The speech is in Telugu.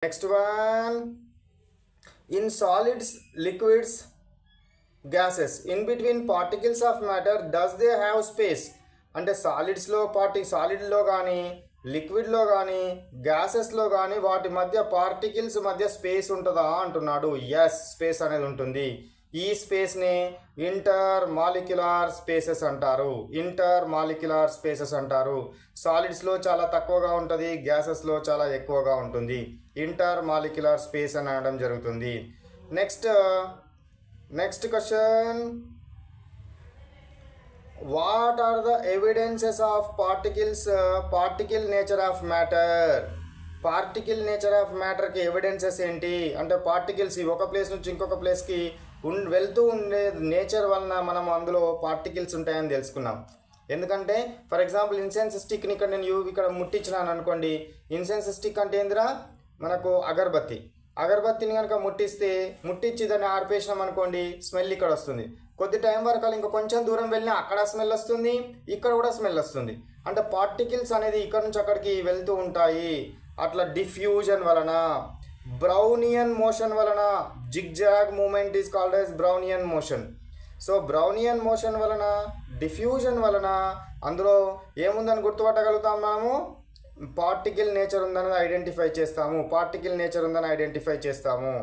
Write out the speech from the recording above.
Next one, in solids, liquids, gases, in between particles of matter, does they have space? అంటే సాలిడ్స్లో సాలిడ్లో కానీ లిక్విడ్లో కానీ గ్యాసెస్లో కానీ వాటి మధ్య పార్టికల్స్ మధ్య స్పేస్ ఉంటుందా అంటున్నాడు. ఎస్, స్పేస్ అనేది ఉంటుంది. ఈ స్పేస్ని ఇంటర్ మాలిక్యులార్ స్పేసెస్ అంటారు. ఇంటర్ మాలిక్యులార్ స్పేసెస్ అంటారు. సాలిడ్స్లో చాలా తక్కువగా ఉంటుంది, గ్యాసెస్లో చాలా ఎక్కువగా ఉంటుంది. ఇంటర్ మాలిక్యులార్ స్పేస్ అని అనడం జరుగుతుంది. Next question, what are the evidences of particle nature of matter? Particle nature of మ్యాటర్కి ఎవిడెన్సెస్ ఏంటి అంటే పార్టికల్స్ ఒక ప్లేస్ నుంచి ఇంకొక ప్లేస్కి వెళ్తూ ఉండే నేచర్ వలన మనం అందులో పార్టికల్స్ ఉంటాయని తెలుసుకున్నాం. ఎందుకంటే ఫర్ ఎగ్జాంపుల్ ఇన్సెన్స్ స్టిక్ని ఇక్కడ నేను ఇక్కడ ముట్టించినాను అనుకోండి. ఇన్సెన్స్ స్టిక్ అంటే ఏందిరా, మనకు అగరబత్తిని కనుక ముట్టించి దాన్ని ఆర్పేసినాం అనుకోండి, స్మెల్ ఇక్కడ వస్తుంది. కొద్ది టైం వరకు అలా ఇంకా కొంచెం దూరం వెళ్ళినా అక్కడ స్మెల్ వస్తుంది, ఇక్కడ కూడా స్మెల్ వస్తుంది. అంటే పార్టికల్స్ అనేది ఇక్కడ నుంచి అక్కడికి వెళ్తూ ఉంటాయి. అట్లా డిఫ్యూజన్ వలన, బ్రౌనియన్ మోషన్ వలన, zigzag movement is called as Brownian motion. So Brownian motion వలన, డిఫ్యూజన్ వలన అందులో ఏముందని గుర్తుపట్టగలుగుతాం మనము? పార్టికల్ నేచర్ ఉందని ఐడెంటిఫై చేస్తాము.